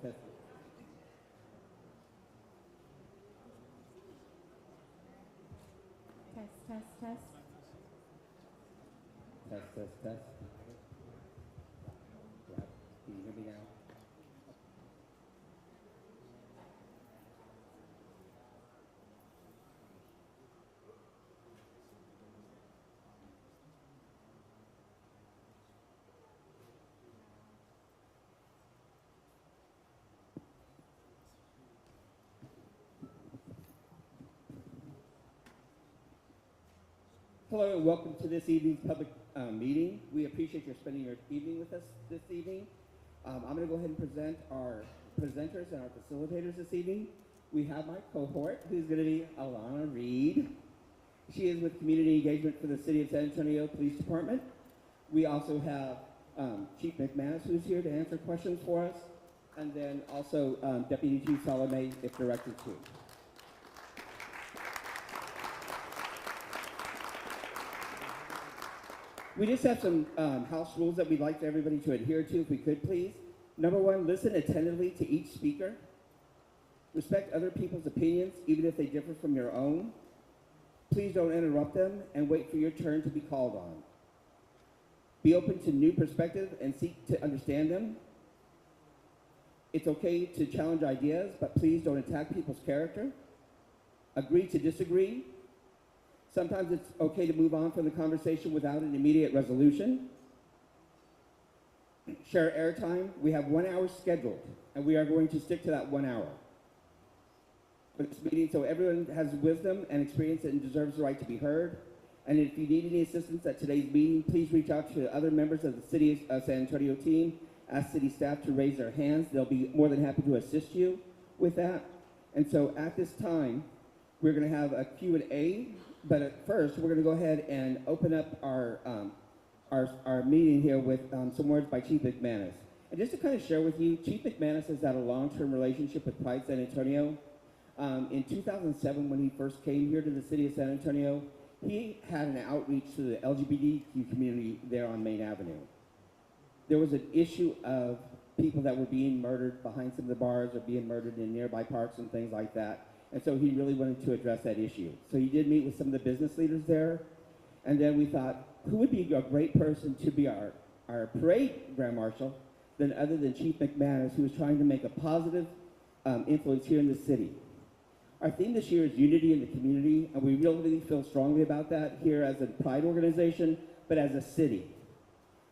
Test. Test. Test. Yeah. Can you hear me now? Hello and welcome to this evening's public meeting. We appreciate your spending your evening with us this evening. I'm going to go ahead and present our presenters and our facilitators this evening. We have my cohort, who's going to be Alana Reed. She is with Community Engagement for the City of San Antonio Police Department. We also have Chief McManus, who's here to answer questions for us, and then also Deputy Chief Salome, if directed to. We just have some house rules that we'd like everybody to adhere to, if we could, please. Number one, listen attentively to each speaker. Respect other people's opinions, even if they differ from your own. Please don't interrupt them and wait for your turn to be called on. Be open to new perspectives and seek to understand them. It's okay to challenge ideas, but please don't attack people's character. Agree to disagree. Sometimes it's okay to move on from the conversation without an immediate resolution. Share airtime. We have 1 hour scheduled, and we are going to stick to that 1 hour for this meeting, so everyone has wisdom and experience and deserves the right to be heard. And if you need any assistance at today's meeting, please reach out to other members of the City of San Antonio team. Ask city staff to raise their hands. They'll be more than happy to assist you with that. And so at this time, we're going to have a Q&A. But at first, we're going to go ahead and open up our meeting here with some words by Chief McManus. And just to kind of share with you, Chief McManus has had a long-term relationship with Pride San Antonio. In 2007, when he first came here to the city of San Antonio, he had an outreach to the LGBTQ community there on Main Avenue. There was an issue of people that were being murdered behind some of the bars or being murdered in nearby parks and things like that. And so he really wanted to address that issue. So he did meet with some of the business leaders there. And then we thought, who would be a great person to be our parade grand marshal than other than Chief McManus, who is trying to make a positive influence here in the city. Our theme this year is unity in the community, and we really feel strongly about that here as a Pride organization, but as a city.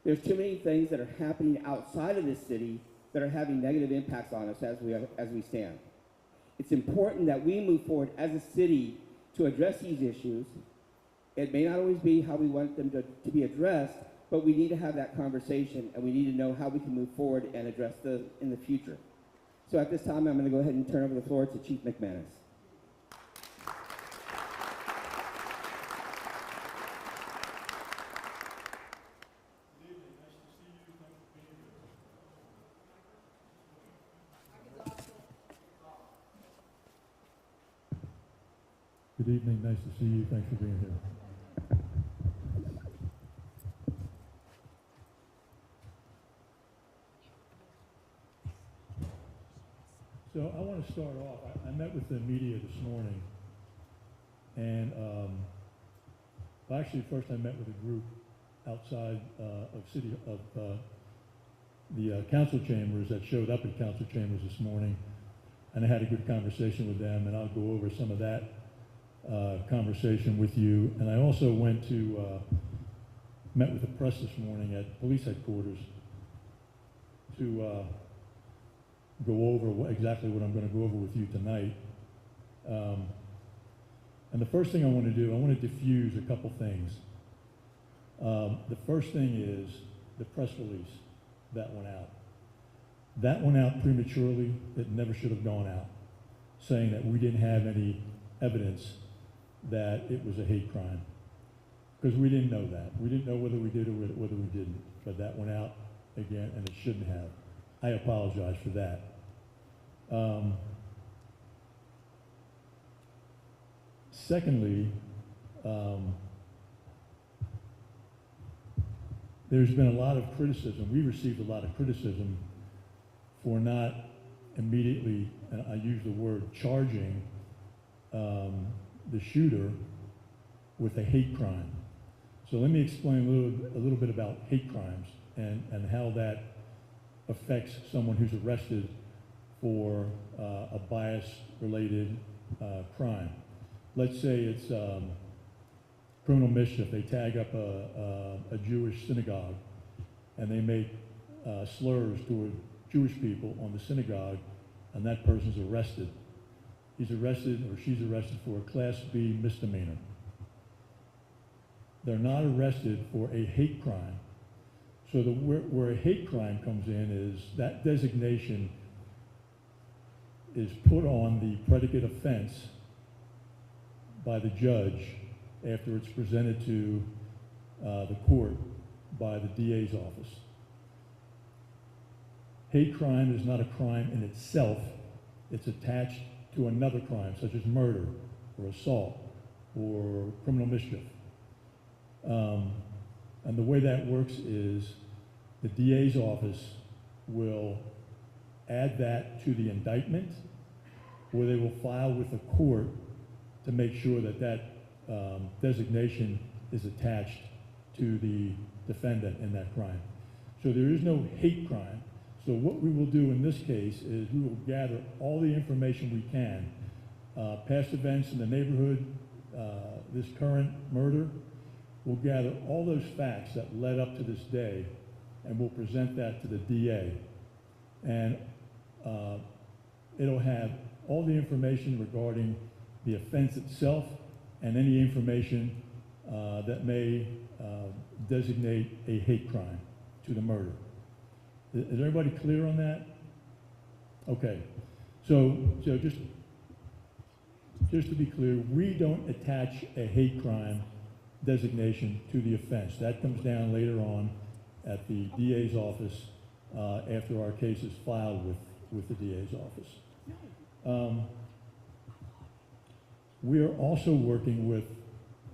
There's too many things that are happening outside of this city that are having negative impacts on us as we stand. It's important that we move forward as a city to address these issues. It may not always be how we want them to be addressed, but we need to have that conversation, and we need to know how we can move forward and address them in the future. So at this time, I'm going to go ahead and turn over the floor to Chief McManus. Good evening, nice to see you. Thanks for being here. So I want to start off. I met with the media this morning, and actually first I met with a group outside of the council chambers that showed up at council chambers this morning, and I had a good conversation with them, and I'll go over some of that conversation with you. And I also went to met with the press this morning at police headquarters to go over exactly what I'm going to go over with you tonight. And the first thing I want to do, I want to diffuse a couple things. The first thing is the press release that went out. That went out prematurely. It never should have gone out, saying that we didn't have any evidence that it was a hate crime, because we didn't know that. We didn't know whether we did or whether we didn't, but that went out again, and it shouldn't have. I apologize for that. Secondly, there's been a lot of criticism. We received a lot of criticism for not immediately, and I use the word charging the shooter with a hate crime. So let me explain a little bit about hate crimes and how that affects someone who's arrested for a bias-related crime. Let's say it's criminal mischief. They tag up a Jewish synagogue and they make slurs toward Jewish people on the synagogue, and that person's arrested. He's arrested or she's arrested for a Class B misdemeanor. They're not arrested for a hate crime. So where a hate crime comes in is that designation is put on the predicate offense by the judge after it's presented to the court by the DA's office. Hate crime is not a crime in itself. It's attached to another crime, such as murder or assault or criminal mischief. And the way that works is the DA's office will add that to the indictment, or they will file with the court to make sure that that designation is attached to the defendant in that crime. So there is no hate crime. So what we will do in this case is we will gather all the information we can, past events in the neighborhood, this current murder. We'll gather all those facts that led up to this day, and we'll present that to the DA. And it'll have all the information regarding the offense itself and any information that may designate a hate crime to the murder. Is everybody clear on that? Okay. So just to be clear, we don't attach a hate crime designation to the offense. That comes down later on at the DA's office after our case is filed with the DA's office. We are also working with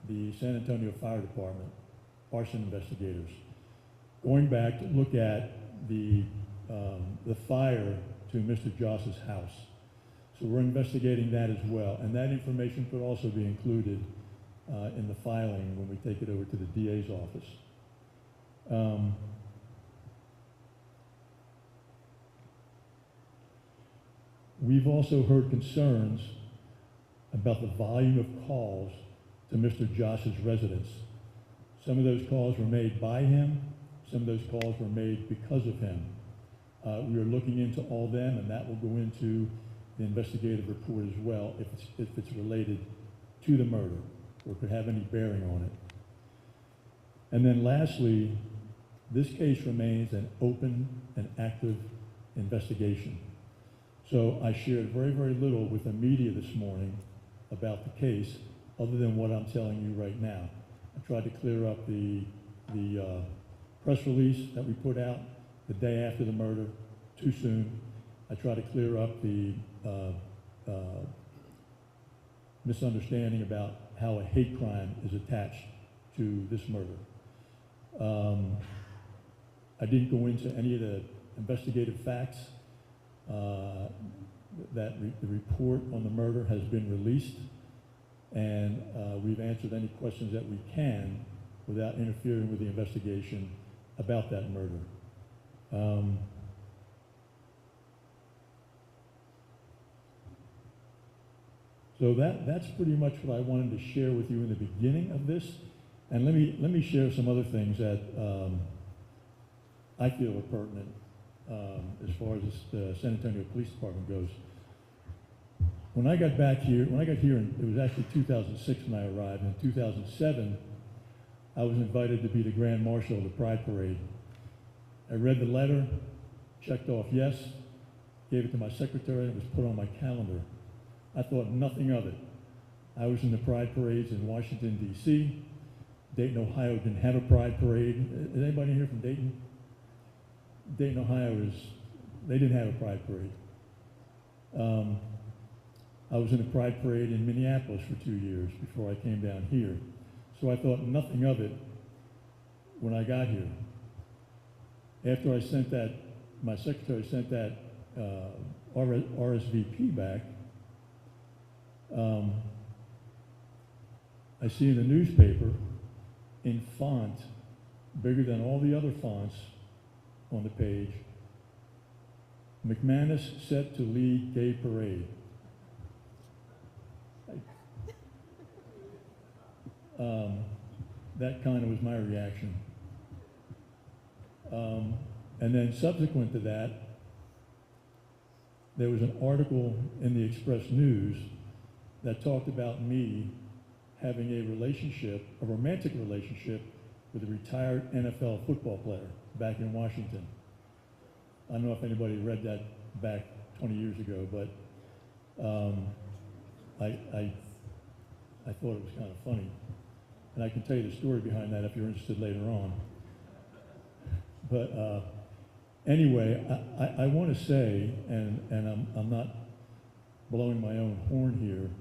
the San Antonio Fire Department, arson investigators, going back to look at the fire to Mr. Joss's house. So we're investigating that as well, and that information could also be included in the filing when we take it over to the DA's office. We've also heard concerns about the volume of calls to Mr. Joss's residence. Some of those calls were made by him. Some of those calls were made because of him. We are looking into all them, and that will go into the investigative report as well if it's related to the murder or could have any bearing on it. And then lastly, this case remains an open and active investigation. So I shared very, very little with the media this morning about the case other than what I'm telling you right now. I tried to clear up the press release that we put out the day after the murder too soon. I tried to clear up the misunderstanding about how a hate crime is attached to this murder. I didn't go into any of the investigative facts. The report on the murder has been released, and we've answered any questions that we can without interfering with the investigation about that murder. So that's pretty much what I wanted to share with you in the beginning of this. And let me share some other things that I feel are pertinent as far as the San Antonio Police Department goes. When I got here, it was actually 2006 when I arrived. In 2007, I was invited to be the Grand Marshal of the Pride Parade. I read the letter, checked off yes, gave it to my secretary, and it was put on my calendar. I thought nothing of it. I was in the Pride Parades in Washington, D.C. Dayton, Ohio didn't have a Pride Parade. Is anybody here from Dayton? Dayton, Ohio they didn't have a Pride Parade. I was in a Pride Parade in Minneapolis for 2 years before I came down here. So I thought nothing of it when I got here. After I sent that, my secretary sent that RSVP back, I see in the newspaper in font bigger than all the other fonts on the page, McManus set to lead gay parade. That kind of was my reaction. And then subsequent to that, there was an article in the Express News that talked about me having a romantic relationship with a retired NFL football player back in Washington. I don't know if anybody read that back 20 years ago, but I thought it was kind of funny. And I can tell you the story behind that if you're interested later on. But anyway, I want to say, and I'm not blowing my own horn here,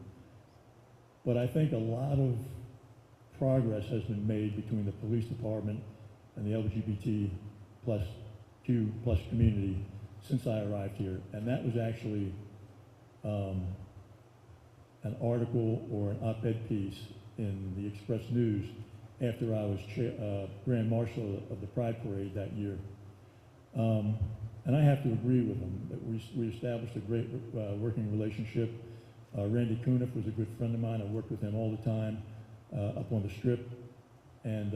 but I think a lot of progress has been made between the police department and the LGBT plus Q plus community since I arrived here. And that was actually an article or an op-ed piece in the Express News after I was Grand Marshal of the Pride Parade that year. And I have to agree with them that we established a great working relationship. Randy Cuniff was a good friend of mine. I worked with him all the time up on the Strip, and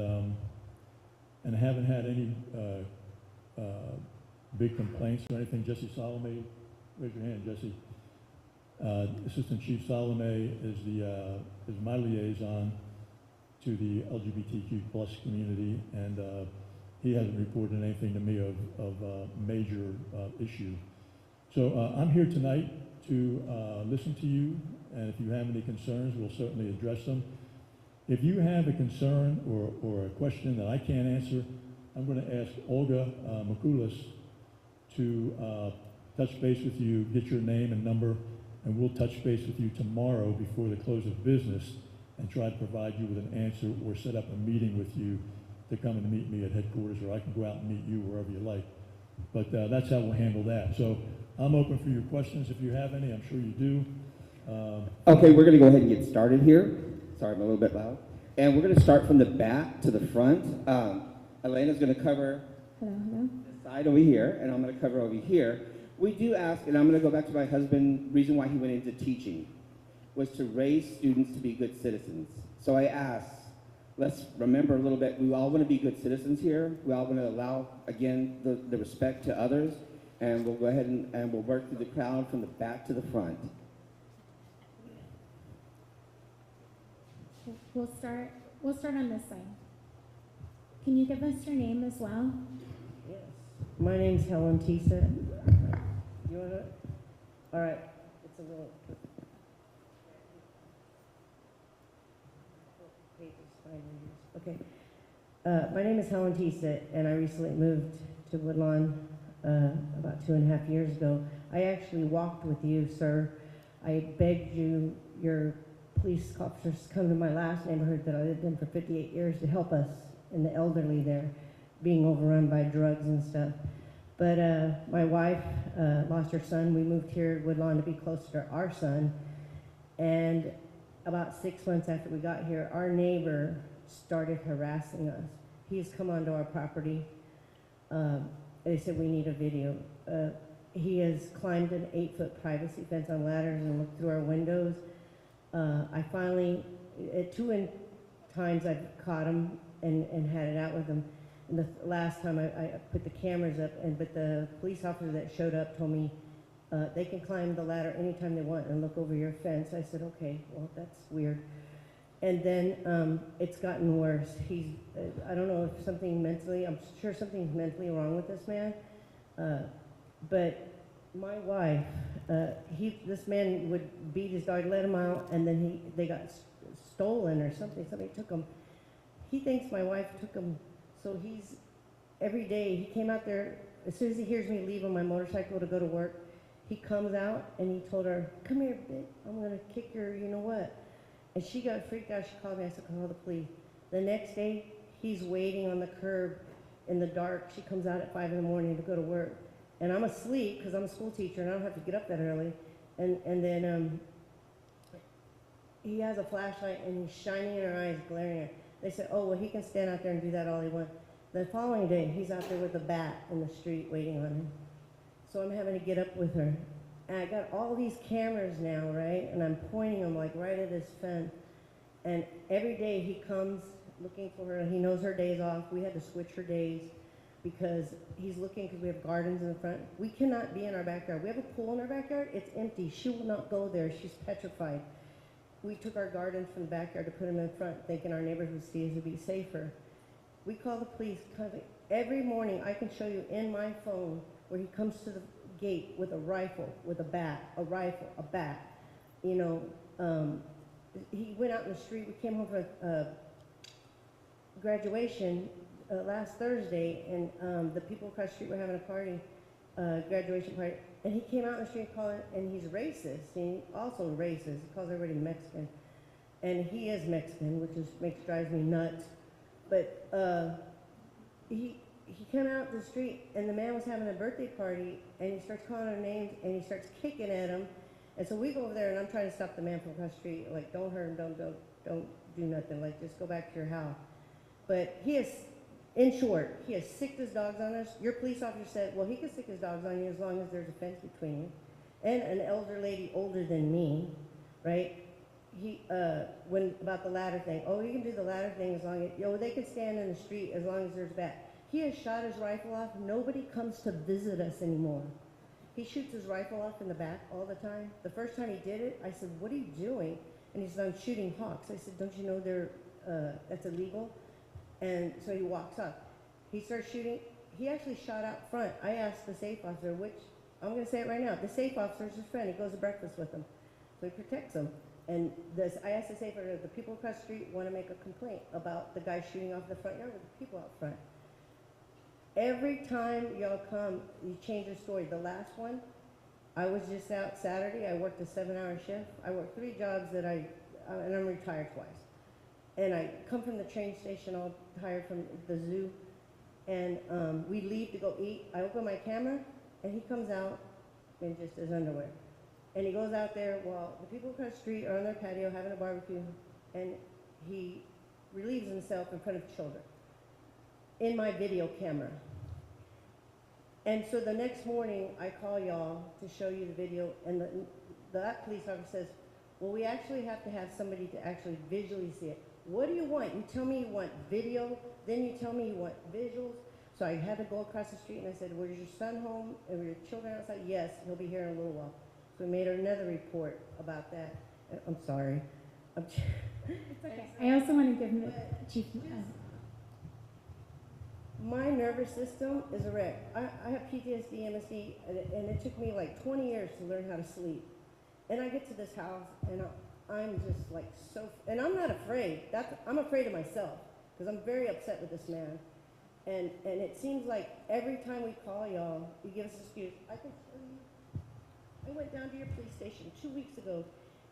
I haven't had any big complaints or anything. Jesse Salome, raise your hand, Jesse. Assistant Chief Salome is my liaison to the LGBTQ plus community, and he hasn't reported anything to me of major issue. So I'm here tonight to listen to you, and if you have any concerns, we'll certainly address them. If you have a concern or a question that I can't answer, I'm going to ask Olga Makulis to touch base with you, get your name and number, and we'll touch base with you tomorrow before the close of business and try to provide you with an answer or set up a meeting with you to come and meet me at headquarters, or I can go out and meet you wherever you like. But that's how we'll handle that. So I'm open for your questions if you have any. I'm sure you do. Okay, we're going to go ahead and get started here. Sorry, I'm a little bit loud. And we're going to start from the back to the front. Elena's going to cover the side over here, and I'm going to cover over here. We do ask, and I'm going to go back to my husband, reason why he went into teaching was to raise students to be good citizens. So I ask, let's remember a little bit, we all want to be good citizens here. We all want to allow, again, the respect to others. And we'll go ahead and we'll work through the crowd from the back to the front. We'll start on this side. Can you give us your name as well? Yes. My name's Helen Tisa. You want to? All right. It's a little. Okay. My name is Helen Tisa, and I recently moved to Woodlawn about 2.5 years ago. I actually walked with you, sir. I begged you, your police officers, to come to my last neighborhood that I lived in for 58 years to help us and the elderly there, being overrun by drugs and stuff. But my wife lost her son. We moved here to Woodlawn to be closer to our son. And about 6 months after we got here, our neighbor started harassing us. He's come onto our property. They said we need a video. He has climbed an 8-foot privacy fence on ladders and looked through our windows. I finally, at 2 times I've caught him and had it out with him. And the last time I put the cameras up, but the police officer that showed up told me they can climb the ladder anytime they want and look over your fence. I said, okay, well, that's weird. And then it's gotten worse. I don't know if something mentally, I'm sure something's mentally wrong with this man. But my wife, this man would beat his dog, let him out, and then they got stolen or something. Somebody took him. He thinks my wife took him. So every day, he came out there, as soon as he hears me leave on my motorcycle to go to work, he comes out and he told her, come here, bitch, I'm going to kick your you know what. And she got freaked out. She called me. I said, call the police. The next day, he's waiting on the curb in the dark. She comes out at 5 in the morning to go to work. and I'm asleep because I'm a school teacher and I don't have to get up that early. And then he has a flashlight and he's shining in her eyes, glaring at her. They said, oh, well, he can stand out there and do that all he wants. The following day, he's out there with a bat in the street waiting on him. So I'm having to get up with her. And I got all these cameras now, right? And I'm pointing them like right at his fence. And every day he comes looking for her. He knows her days off. We had to switch her days because he's looking because we have gardens in the front. We cannot be in our backyard. We have a pool in our backyard. It's empty. She will not go there. She's petrified. We took our gardens from the backyard to put them in front, thinking our neighbors would see us would be safer. We call the police every morning. I can show you in my phone where he comes to the gate with a rifle, with a bat, a rifle, a bat. You know, he went out in the street. We came home from graduation last Thursday, and the people across the street were having a party, graduation party. And he came out in the street calling, and he's racist. He also racist. He calls everybody Mexican, and he is Mexican, which drives me nuts. But he came out the street, and the man was having a birthday party, and he starts calling our names, and he starts kicking at him. And so we go over there, and I'm trying to stop the man from across the street, like, don't hurt him, don't do nothing, like, just go back to your house. But he is, in short, he has sicked his dogs on us. Your police officer said, well, he can sick his dogs on you as long as there's a fence between you. And an elder lady older than me, right? When about the ladder thing, oh, you can do the ladder thing as long as, they can stand in the street as long as there's bat. He has shot his rifle off. Nobody comes to visit us anymore. He shoots his rifle off in the back all the time. The first time he did it, I said, what are you doing? And he said, I'm shooting hawks. I said, don't you know that's illegal? And so he walks up. He starts shooting. He actually shot out front. I asked the safe officer, which, I'm going to say it right now, the safe officer is his friend. He goes to breakfast with him. So he protects him. And I asked the safe officer, the people across the street want to make a complaint about the guy shooting off the front yard with the people out front. Every time y'all come, you change your story. The last one, I was just out Saturday. I worked a 7-hour shift. I worked 3 jobs and I'm retired twice. And I come from the train station all tired from the zoo. And we leave to go eat. I open my camera, and he comes out in just his underwear. And he goes out there while the people across the street are on their patio having a barbecue, and he relieves himself in front of children in my video camera. And so the next morning, I call y'all to show you the video, and that police officer says, well, we actually have to have somebody to actually visually see it. What do you want? You tell me you want video, then you tell me you want visuals. So I had to go across the street, and I said, was your son home? And were your children outside? Yes, he'll be here in a little while. So we made another report about that. I'm sorry. It's okay. I also want to give him the chief. My nervous system is a wreck. I have PTSD, MSD, and it took me like 20 years to learn how to sleep. And I get to this house, and I'm just like and I'm not afraid. I'm afraid of myself, because I'm very upset with this man. And it seems like every time we call y'all, you give us an excuse. I can tell you, I went down to your police station 2 weeks ago.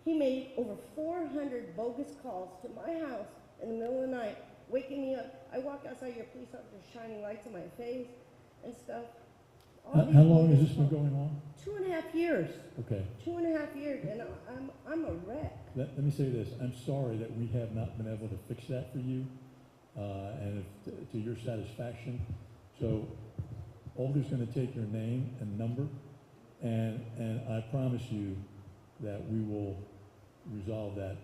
He made over 400 bogus calls to my house in the middle of the night, waking me up. I walk outside, your police officer shining lights in my face and stuff. How long has this been going on? 2.5 years. Okay. 2.5 years, and I'm a wreck. Let me say this. I'm sorry that we have not been able to fix that for you, and to your satisfaction. So Olga's going to take your name and number, and I promise you that we will resolve that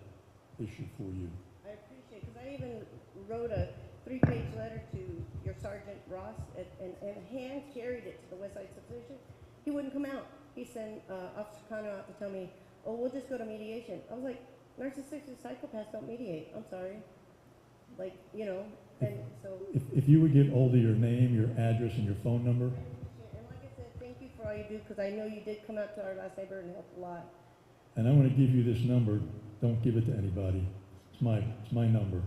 issue for you. I appreciate it, because I even wrote a 3-page letter to your Sergeant Ross and hand carried it to the West Side Substation. He wouldn't come out. He sent Officer Cano out to tell me, oh, we'll just go to mediation. I was like, narcissistic psychopaths don't mediate. I'm sorry. Like, and so. If you would give Olga your name, your address, and your phone number. And like I said, thank you for all you do, because I know you did come out to our last neighbor and help a lot. And I want to give you this number. Don't give it to anybody. It's my number.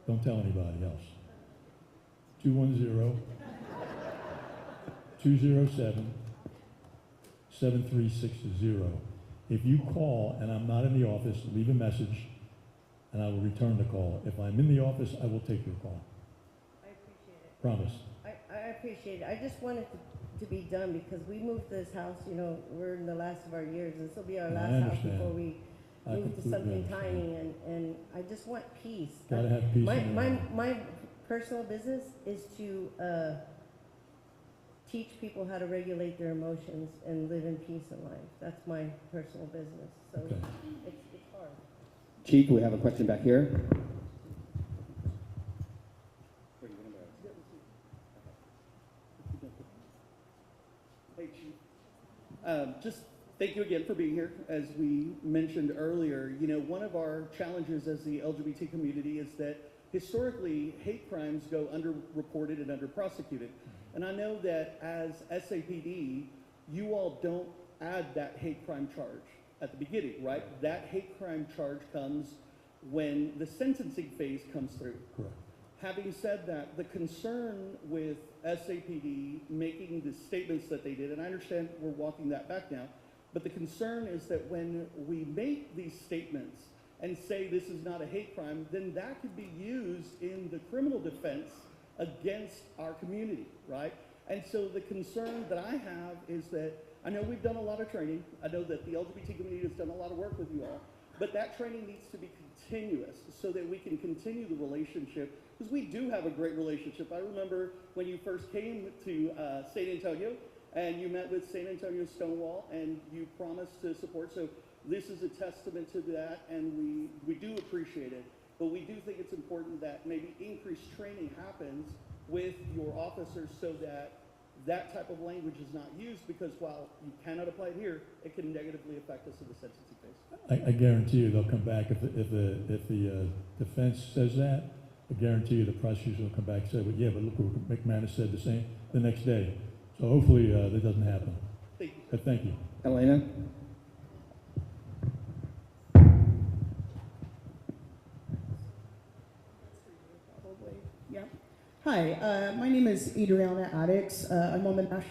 Don't tell anybody else. 210-207-7360. If you call and I'm not in the office, leave a message and I will return the call. If I'm in the office, I will take your call. I appreciate it. Promise. I appreciate it. I just wanted to to be done, because we moved this house, you know, we're in the last of our years, this will be our I last house understand. before we I move to completely something understand. tiny, and I just want peace. Gotta have peace My, in your my, life. my personal business is to teach people how to regulate their emotions and live in peace in life. That's my personal business, so Okay. it's hard. Chief, we have a question back here. Hey, Chief. Just thank you again for being here. As we mentioned earlier, you know, one of our challenges as the LGBT community is that historically hate crimes go underreported and underprosecuted. And I know that as SAPD, you all don't add that hate crime charge at the beginning, right? That hate crime charge comes when the sentencing phase comes through. Correct. Having said that, the concern with SAPD making the statements that they did, and I understand we're walking that back now, but the concern is that when we make these statements and say this is not a hate crime, then that could be used in the criminal defense against our community, right? And so the concern that I have is that I know we've done a lot of training. I know that the LGBT community has done a lot of work with you all, but that training needs to be continuous so that we can continue the relationship, because we do have a great relationship. I remember when you first came to San Antonio and you met with San Antonio Stonewall and you promised to support. So this is a testament to that, and we do appreciate it. But we do think it's important that maybe increased training happens with your officers so that that type of language is not used, because while you cannot apply it here, it can negatively affect us in the sentencing phase. I guarantee you they'll come back if the defense says that. I guarantee you the prosecution will come back and say, well, yeah, but look what McManus said the same the next day. So hopefully that doesn't happen. Thank you. But thank you. Elena? Probably. Yep. Hi, my name is Adriana Addix. I'm on the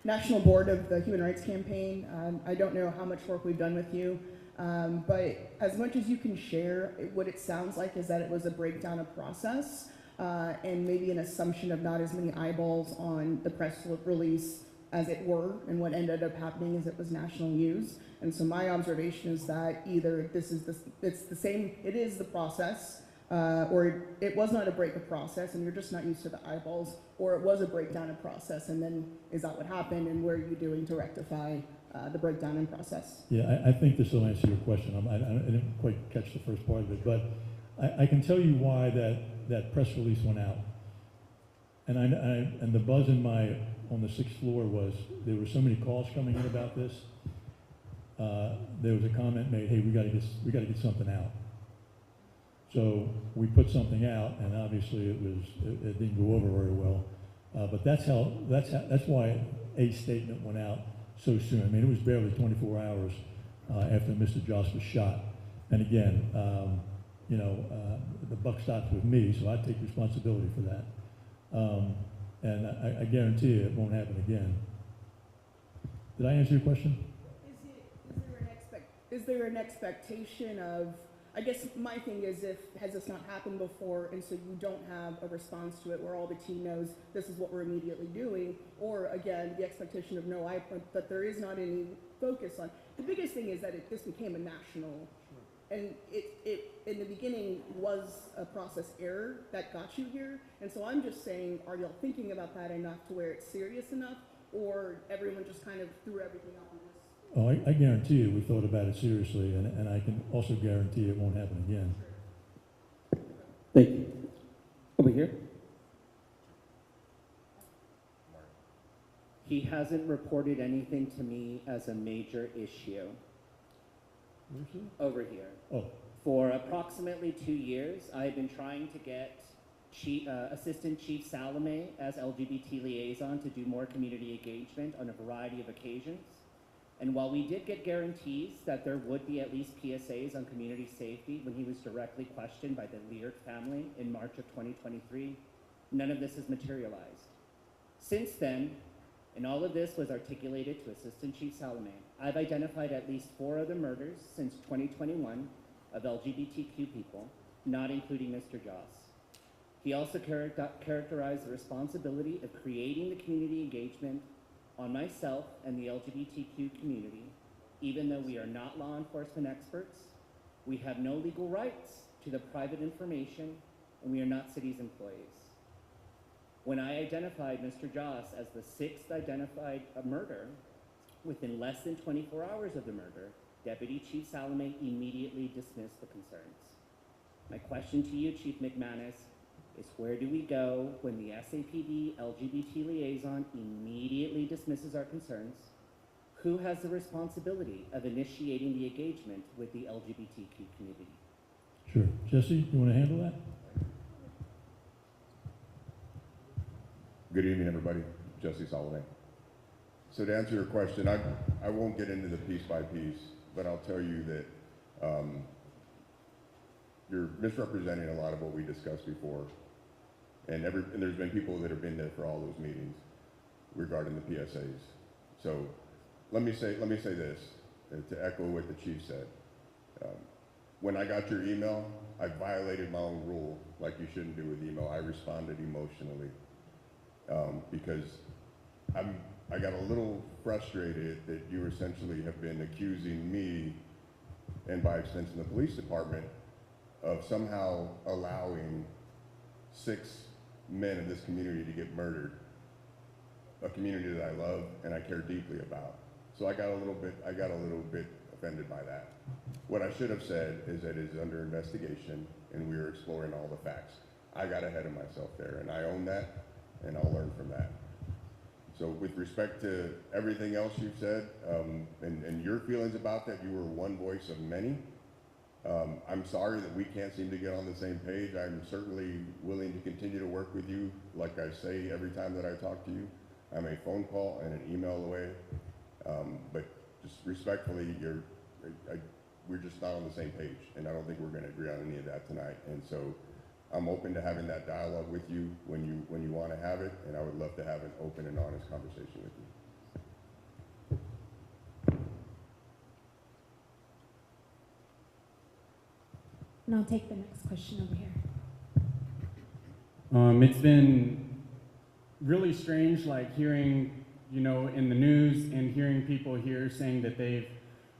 National Board of the Human Rights Campaign. I don't know how much work we've done with you, but as much as you can share, what it sounds like is that it was a breakdown of process and maybe an assumption of not as many eyeballs on the press release as it were, and what ended up happening is it was national news. And so my observation is that either it's the process, or it was not a break of process and you're just not used to the eyeballs, or it was a breakdown of process, and then is that what happened, and what are you doing to rectify the breakdown in process? Yeah, I think this will answer your question. I didn't quite catch the first part of it, but I can tell you why that press release went out. And the buzz on the 6th floor was there were so many calls coming in about this. There was a comment made, hey, we got to get something out. So we put something out, and obviously it didn't go over very well. But that's why a statement went out so soon. I mean, it was barely 24 hours after Mr. Joss was shot. And again, the buck stops with me, so I take responsibility for that. And I guarantee you it won't happen again. Did I answer your question? Is there an expectation of, I guess my thing is, has this not happened before, and so you don't have a response to it where all the team knows this is what we're immediately doing, or again, the expectation of that there is not any focus on. The biggest thing is that this became a national, and it in the beginning was a process error that got you here, and so I'm just saying, are y'all thinking about that enough to where it's serious enough, or everyone just kind of threw everything out on this? Oh, I guarantee you we thought about it seriously, and I can also guarantee it won't happen again. Thank you. Over here. He hasn't reported anything to me as a major issue. Where's he? Over here. Oh, For approximately 2 years, I've been trying to get Assistant Chief Salome as LGBT liaison to do more community engagement on a variety of occasions. And while we did get guarantees that there would be at least PSAs on community safety when he was directly questioned by the Lear family in March of 2023, none of this has materialized. Since then, and all of this was articulated to Assistant Chief Salome, I've identified at least 4 other murders since 2021 of LGBTQ people, not including Mr. Joss. He also characterized the responsibility of creating the community engagement on myself and the LGBTQ community, even though we are not law enforcement experts, we have no legal rights to the private information, and we are not city's employees. When I identified Mr. Joss as the 6th identified murder, within less than 24 hours of the murder, Deputy Chief Salome immediately dismissed the concerns. My question to you, Chief McManus, is where do we go when the SAPD LGBT liaison immediately dismisses our concerns? Who has the responsibility of initiating the engagement with the LGBTQ community? Sure. Jesse, you want to handle that? Good evening, everybody. Jesse Solomon. So to answer your question, I won't get into the piece by piece, but I'll tell you that you're misrepresenting a lot of what we discussed before. And there's been people that have been there for all those meetings regarding the PSAs. So let me say this, to echo what the chief said. When I got your email, I violated my own rule, like you shouldn't do with email. I responded emotionally because I got a little frustrated that you essentially have been accusing me, and by extension the police department, of somehow allowing 6 men of this community to get murdered, a community that I love and I care deeply about. So I got a little bit offended by that. What I should have said is that it is under investigation and we are exploring all the facts. I got ahead of myself there, and I own that, and I'll learn from that. So with respect to everything else you've said, and your feelings about that, you were one voice of many. I'm sorry that we can't seem to get on the same page. I'm certainly willing to continue to work with you. Like I say every time that I talk to you, I'm a phone call and an email away. But just respectfully, we're just not on the same page, and I don't think we're going to agree on any of that tonight. And so I'm open to having that dialogue with you when you want to have it, and I would love to have an open and honest conversation with you. And I'll take the next question over here. It's been really strange, like hearing, in the news and hearing people here saying that they've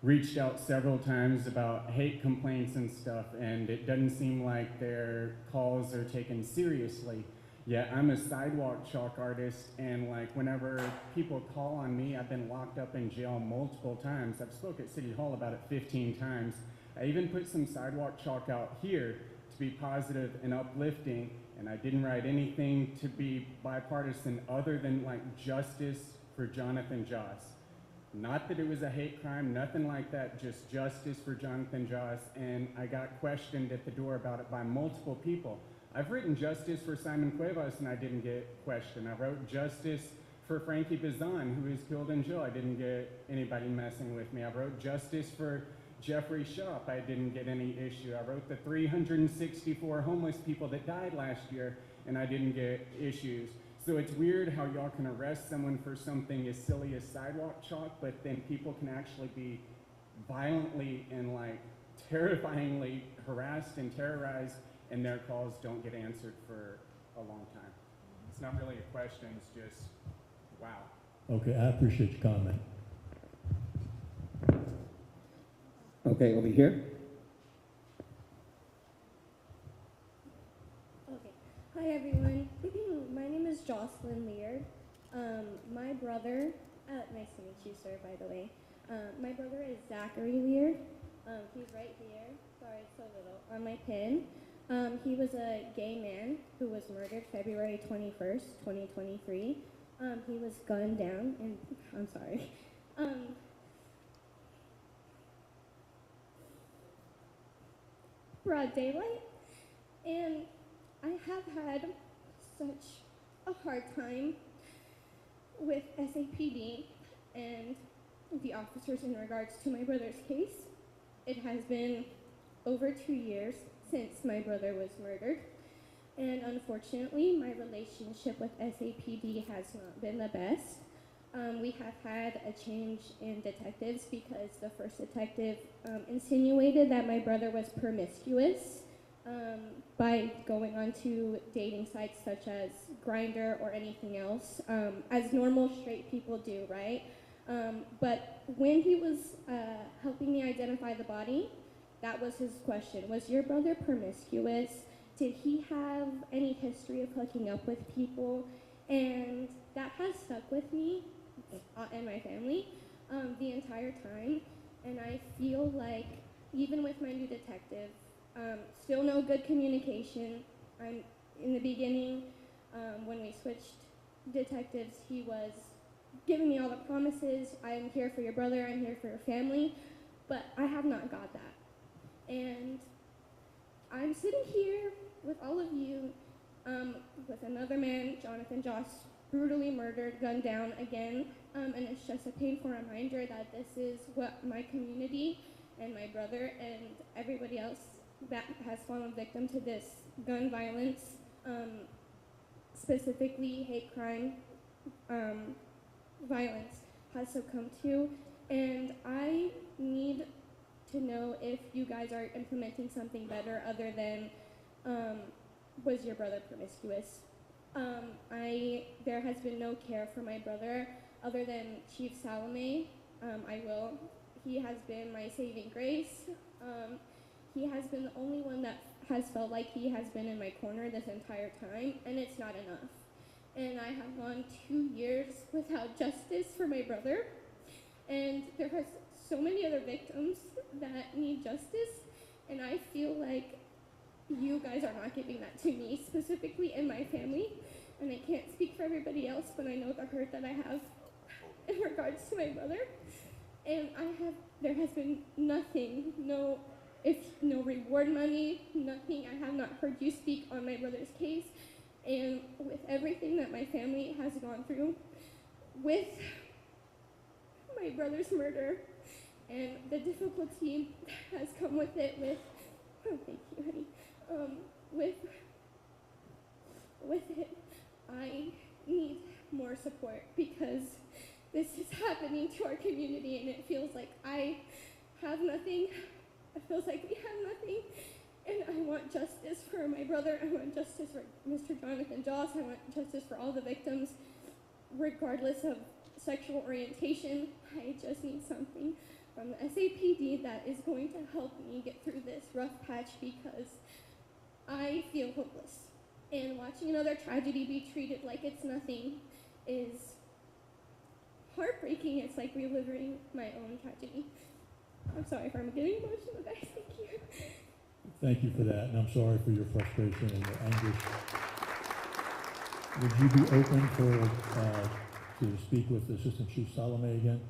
reached out several times about hate complaints and stuff, and it doesn't seem like their calls are taken seriously. Yet I'm a sidewalk chalk artist, and like whenever people call on me, I've been locked up in jail multiple times. I've spoke at City Hall about it 15 times. I even put some sidewalk chalk out here to be positive and uplifting, and I didn't write anything to be bipartisan other than like justice for Jonathan Joss. Not that it was a hate crime, nothing like that, just justice for Jonathan Joss, and I got questioned at the door about it by multiple people. I've written justice for Simon Cuevas and I didn't get questioned. I wrote justice for Frankie Bazan, who was killed in jail. I didn't get anybody messing with me. I wrote justice for Jeffrey Shop. I didn't get any issue. I wrote the 364 homeless people that died last year, and I didn't get issues. So it's weird how y'all can arrest someone for something as silly as sidewalk chalk, but then people can actually be violently and like terrifyingly harassed and terrorized, and their calls don't get answered for a long time. It's not really a question, it's just, wow. Okay, I appreciate your comment. Okay, over here. Okay. Hi, everyone. My name is Jocelyn Lear. My brother, nice to meet you, sir, by the way. My brother is Zachary Lear. He's right here. Sorry, it's so little. On my pin. He was a gay man who was murdered February 21st, 2023. He was gunned down, and I'm sorry. Broad daylight, and I have had such a hard time with SAPD and the officers in regards to my brother's case. It has been over 2 years since my brother was murdered, and unfortunately my relationship with SAPD has not been the best. We have had a change in detectives because the first detective insinuated that my brother was promiscuous by going onto dating sites such as Grindr or anything else, as normal straight people do, right? But when he was helping me identify the body, that was his question. Was your brother promiscuous? Did he have any history of hooking up with people? And that has stuck with me and my family the entire time. And I feel like, even with my new detective, still no good communication. In the beginning, when we switched detectives, he was giving me all the promises. I'm here for your brother, I'm here for your family, but I have not got that. And I'm sitting here with all of you, with another man, Jonathan Joss, brutally murdered, gunned down again, and it's just a painful reminder that this is what my community and my brother and everybody else that has fallen victim to this gun violence, specifically hate crime, violence, has succumbed to. And I need to know if you guys are implementing something better other than, was your brother promiscuous? There has been no care for my brother other than Chief Salome. He has been my saving grace. He has been the only one that has felt like he has been in my corner this entire time, and it's not enough. And I have gone 2 years without justice for my brother, and there are so many other victims that need justice, and I feel like you guys are not giving that to me, specifically in my family, and I can't speak for everybody else, but I know the hurt that I have in regards to my brother, and there has been nothing, no reward money, nothing. I have not heard you speak on my brother's case, and with everything that my family has gone through, with my brother's murder, and the difficulty that has come with it, thank you, honey, with it, I need more support, because this is happening to our community, and it feels like I have nothing. It feels like we have nothing, and I want justice for my brother. I want justice for Mr. Jonathan Joss. I want justice for all the victims, regardless of sexual orientation. I just need something from the SAPD that is going to help me get through this rough patch, because I feel hopeless. And watching another tragedy be treated like it's nothing is heartbreaking. It's like reliving my own tragedy. I'm sorry if I'm getting emotional, guys. Thank you. Thank you for that, and I'm sorry for your frustration and your anguish. Would you be open to speak with Assistant Chief Salome again?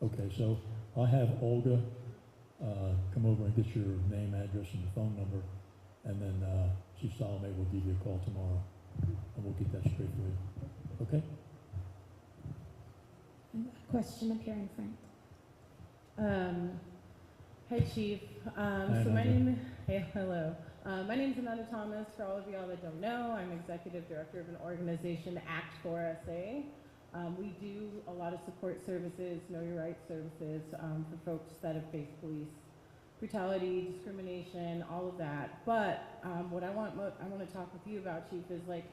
Okay, so I'll have Olga come over and get your name, address, and phone number, and then Chief Salome will give you a call tomorrow, and we'll get that straight for you. Okay? Question up here in front. Hi, Chief. Hello. My name is Amanda Thomas. For all of y'all that don't know, I'm Executive Director of an organization, Act 4SA. We do a lot of support services, know your rights services, for folks that have faced police brutality, discrimination, all of that. But what I want to talk with you about, Chief, is like,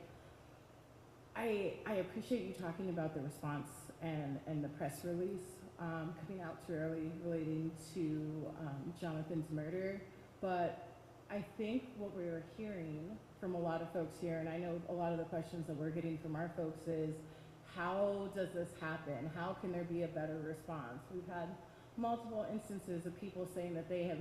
I appreciate you talking about the response and the press release coming out too early relating to Jonathan's murder. But I think what we were hearing from a lot of folks here, and I know a lot of the questions that we're getting from our folks is, how does this happen? How can there be a better response? We've had multiple instances of people saying that they've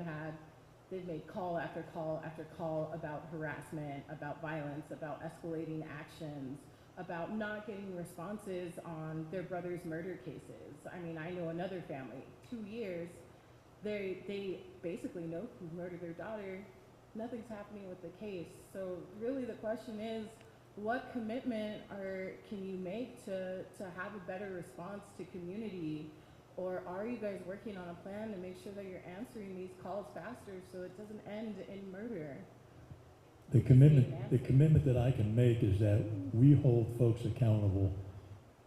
made call after call after call about harassment, about violence, about escalating actions, about not getting responses on their brother's murder cases. I mean, I know another family, 2 years, they basically know who murdered their daughter. Nothing's happening with the case. So really the question is, what commitment can you make to have a better response to community? Or are you guys working on a plan to make sure that you're answering these calls faster so it doesn't end in murder? The commitment that I can make is that we hold folks accountable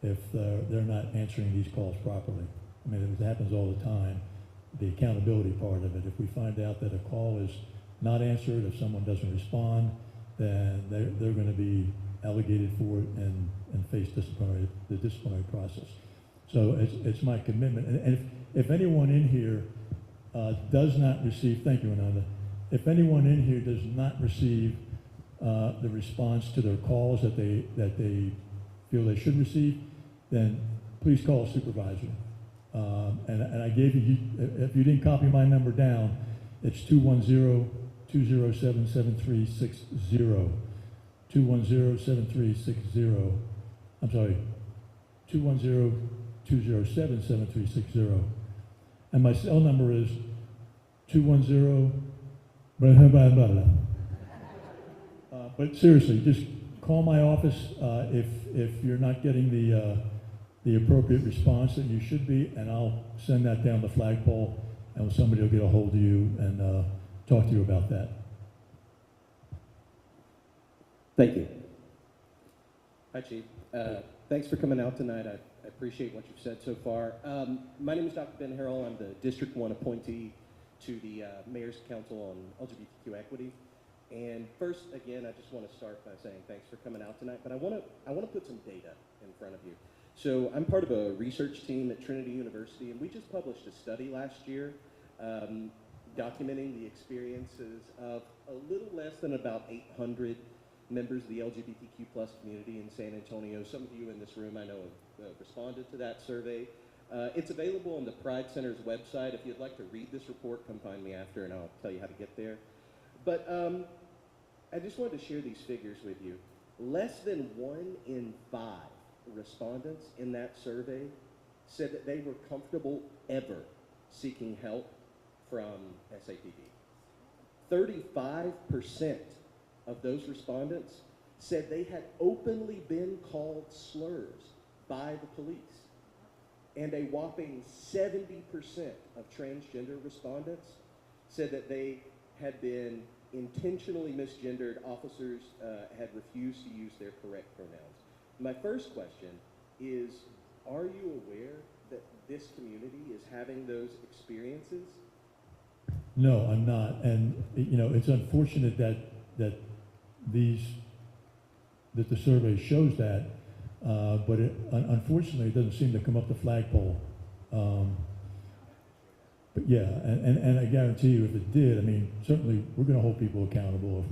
if they're not answering these calls properly. I mean, it happens all the time, the accountability part of it. If we find out that a call is not answer it. If someone doesn't respond, then they're going to be allocated for it and face the disciplinary process. So it's my commitment. And if anyone in here does not receive, thank you, Ananda. If anyone in here does not receive the response to their calls that they feel they should receive, then please call a supervisor. And I gave you, if you didn't copy my number down, it's 210-207-7360. 210-7360. I'm sorry, 210-207-7360. And my cell number is 210, but seriously, just call my office if you're not getting the appropriate response that you should be, and I'll send that down the flagpole, and somebody will get a hold of you and talk to you about that. Thank you. Hi, Chief. Thanks for coming out tonight. I appreciate what you've said so far. My name is Dr. Ben Harrell. I'm the District 1 appointee to the Mayor's Council on LGBTQ Equity. And first, again, I just want to start by saying thanks for coming out tonight, but I want to put some data in front of you. So I'm part of a research team at Trinity University, and we just published a study last year documenting the experiences of a little less than about 800 members of the LGBTQ plus community in San Antonio. Some of you in this room I know have responded to that survey. It's available on the Pride Center's website. If you'd like to read this report, come find me after and I'll tell you how to get there. But I just wanted to share these figures with you. Less than 1 in 5 respondents in that survey said that they were comfortable ever seeking help from SAPD. 35% of those respondents said they had openly been called slurs by the police. And a whopping 70% of transgender respondents said that they had been intentionally misgendered. Officers had refused to use their correct pronouns. My first question is, are you aware that this community is having those experiences? No, I'm not. And, you know, it's unfortunate that the survey shows that, but unfortunately it doesn't seem to come up the flagpole. But yeah, and I guarantee you, if it did, I mean, certainly we're going to hold people accountable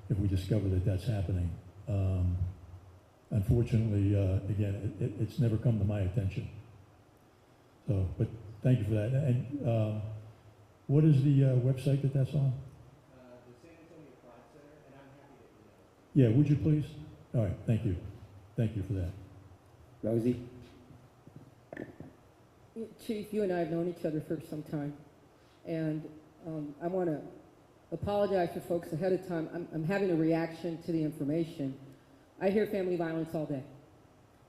if we discover that that's happening. Unfortunately, again, it's never come to my attention. So, but thank you for that. And what is the website that's on? The San Antonio Pride Center, and I'm happy to email it. Yeah, would you please? All right, thank you. Thank you for that. Rosie? Chief, you and I have known each other for some time, and I want to apologize for folks ahead of time. I'm having a reaction to the information. I hear family violence all day,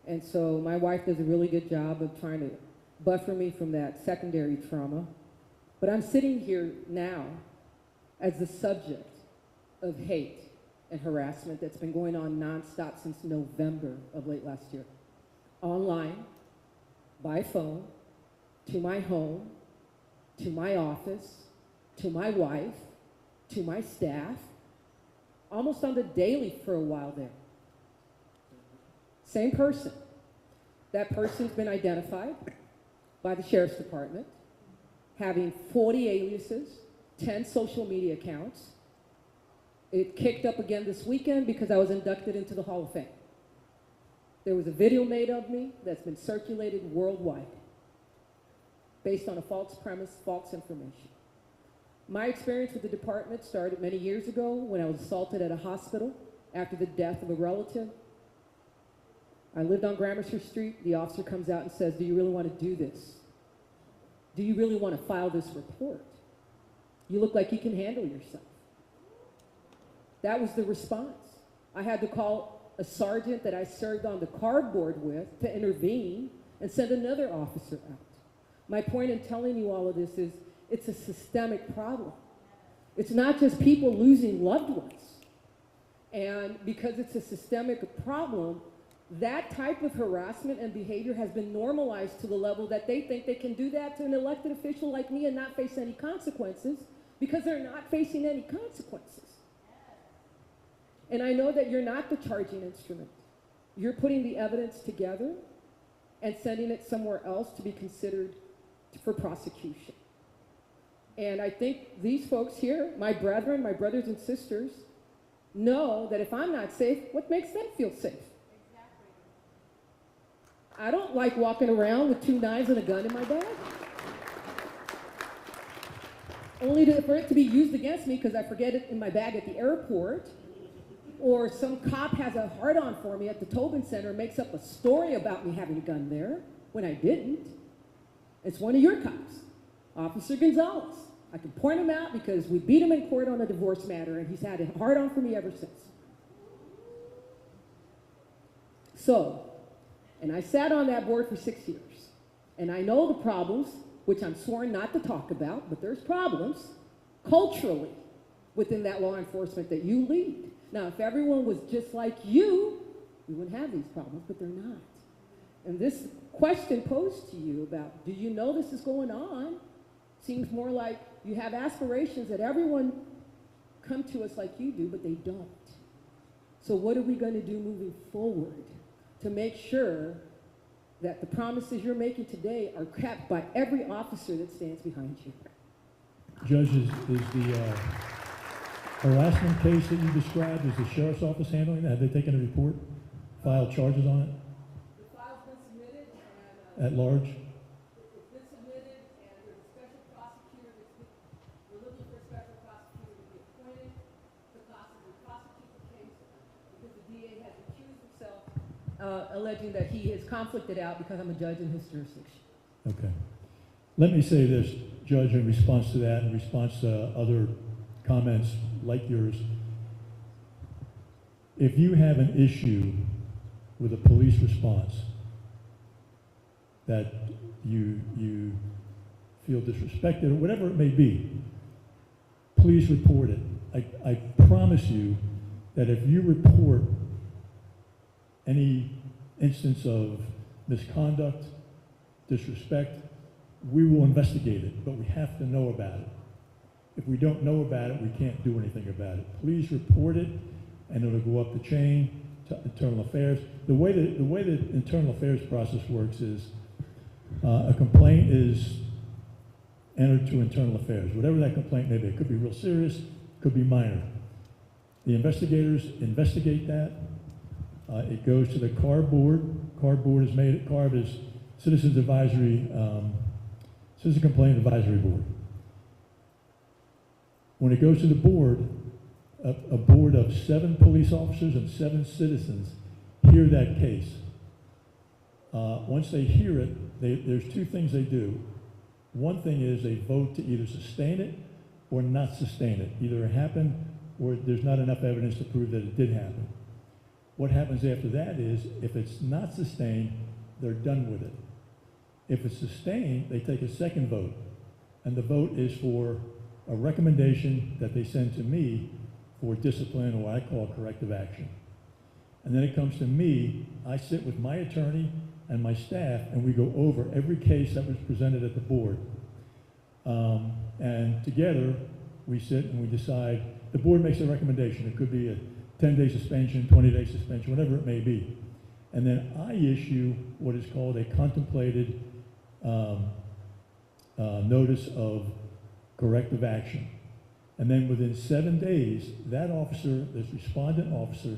and so my wife does a really good job of trying to buffer me from that secondary trauma, but I'm sitting here now as the subject of hate and harassment that's been going on nonstop since November of late last year, online, by phone, to my home, to my office, to my wife, to my staff, almost on the daily for a while there. Same person. That person's been identified by the Sheriff's Department, having 40 aliases, 10 social media accounts. It kicked up again this weekend because I was inducted into the Hall of Fame. There was a video made of me that's been circulated worldwide based on a false premise, false information. My experience with the department started many years ago when I was assaulted at a hospital after the death of a relative. I lived on Gramercy Street. The officer comes out and says, "Do you really want to do this? Do you really want to file this report? You look like you can handle yourself." That was the response. I had to call a sergeant that I served on the cardboard with to intervene and send another officer out. My point in telling you all of this is it's a systemic problem. It's not just people losing loved ones. And because it's a systemic problem, that type of harassment and behavior has been normalized to the level that they think they can do that to an elected official like me and not face any consequences because they're not facing any consequences. And I know that you're not the charging instrument. You're putting the evidence together and sending it somewhere else to be considered for prosecution. And I think these folks here, my brethren, my brothers and sisters, know that if I'm not safe, what makes them feel safe? I don't like walking around with 2 knives and a gun in my bag. Only for it to be used against me because I forget it in my bag at the airport, or some cop has a hard-on for me at the Tobin Center and makes up a story about me having a gun there when I didn't. It's one of your cops, Officer Gonzalez. I can point him out because we beat him in court on a divorce matter, and he's had a hard-on for me ever since. So, and I sat on that board for 6 years, and I know the problems, which I'm sworn not to talk about, but there's problems culturally within that law enforcement that you lead. Now, if everyone was just like you, we wouldn't have these problems, but they're not. And this question posed to you about, do you know this is going on, seems more like you have aspirations that everyone come to us like you do, but they don't. So what are we going to do moving forward to make sure that the promises you're making today are kept by every officer that stands behind you? Judge, is the harassment case that you described, is the sheriff's office handling that? Have they taken a report, filed charges on it? The file's been submitted and At large? it's been submitted, and there's a special prosecutor we're looking for a special prosecutor to be appointed to possibly prosecute the case because the DA has accused himself, alleging that he is conflicted out because I'm a judge in his jurisdiction. Okay. Let me say this, Judge, in response to that, in response to other comments like yours. If you have an issue with a police response that you feel disrespected or whatever it may be, please report it. I promise you that if you report any instance of misconduct, disrespect, we will investigate it, but we have to know about it. If we don't know about it, we can't do anything about it. Please report it, and it'll go up the chain to Internal Affairs. The way the Internal Affairs process works is a complaint is entered to Internal Affairs, whatever that complaint may be. It could be real serious, could be minor. The investigators investigate that. It goes to the CAR board. CAR board is made. CAR is Citizen Complaint Advisory Board. When it goes to the board, a board of 7 police officers and 7 citizens hear that case. Once they hear it, there's 2 things they do. One thing is they vote to either sustain it or not sustain it. Either it happened or there's not enough evidence to prove that it did happen. What happens after that is, if it's not sustained, they're done with it. If it's sustained, they take a second vote, and the vote is for a recommendation that they send to me for discipline, or what I call corrective action. And then it comes to me, I sit with my attorney and my staff, and we go over every case that was presented at the board. And together, we sit and we decide, the board makes a recommendation. It could be a 10-day suspension, 20-day suspension, whatever it may be. And then I issue what is called a contemplated notice of corrective action. And then within 7 days, that officer, this respondent officer,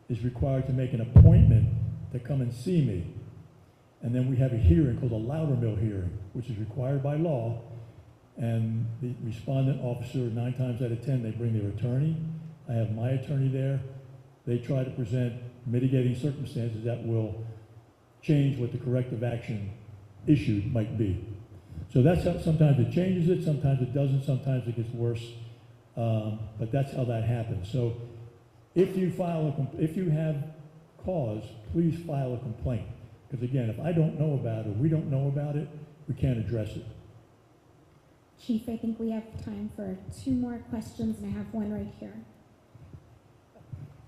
is required to make an appointment to come and see me. And then we have a hearing called a Loudermill hearing, which is required by law. And the respondent officer, 9 times out of 10, they bring their attorney. I have my attorney there. They try to present mitigating circumstances that will change what the corrective action issued might be. So that's how, sometimes it changes it, sometimes it doesn't, sometimes it gets worse. But that's how that happens. So if you have cause, please file a complaint. Because again, if I don't know about it, or we don't know about it, we can't address it. Chief, I think we have time for 2 more questions, and I have one right here.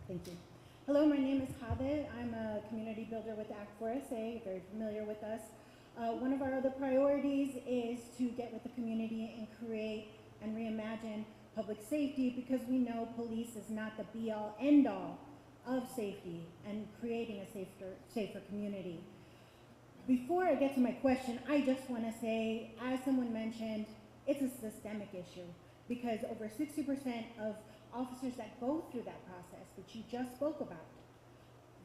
Thank you. Hello, my name is Habit. I'm a community builder with Act 4SA, very familiar with us. One of our other priorities is to get with the community and create and reimagine imagine public safety, because we know police is not the be-all, end-all of safety and creating a safer community. Before I get to my question, I just want to say, as someone mentioned, it's a systemic issue, because over 60% of officers that go through that process that you just spoke about,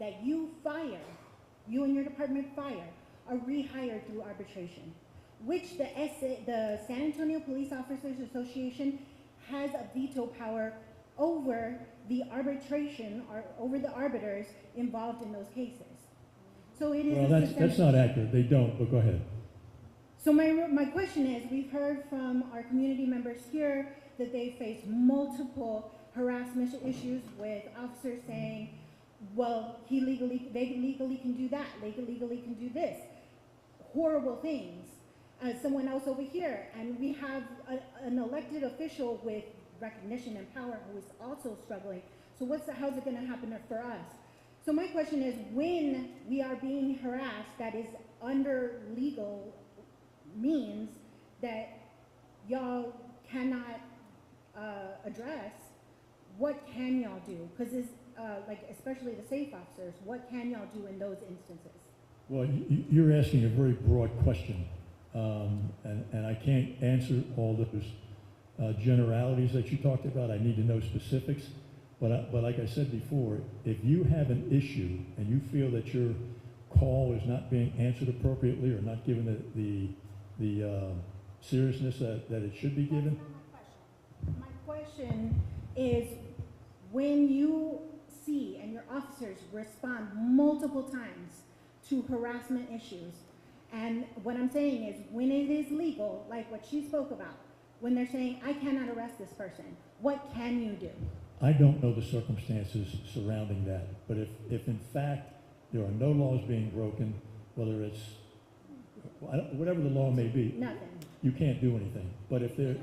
that you fire, you and your department fire, are rehired through arbitration, which the San Antonio Police Officers Association has a veto power over the arbitration or over the arbiters involved in those cases. So it is. Well, that's not accurate. They don't, but go ahead. So my question is, we've heard from our community members here that they face multiple harassment issues with officers saying, well, they legally can do that, they legally can do this. Horrible things. Someone else over here, and we have an elected official with recognition and power who is also struggling. So how's it gonna happen for us? So my question is, when we are being harassed that is under legal means that y'all cannot address, what can y'all do? Because like especially the safe officers, what can y'all do in those instances? Well, you're asking a very broad question, and I can't answer all those generalities that you talked about. I need to know specifics. But like I said before, if you have an issue and you feel that your call is not being answered appropriately or not given the seriousness that it should be given. My question is, when you see and your officers respond multiple times to harassment issues, and what I'm saying is, when it is legal, like what she spoke about, when they're saying, I cannot arrest this person, what can you do? I don't know the circumstances surrounding that, but if in fact there are no laws being broken, whether it's whatever the law may be, Nothing. you can't do anything. But if there's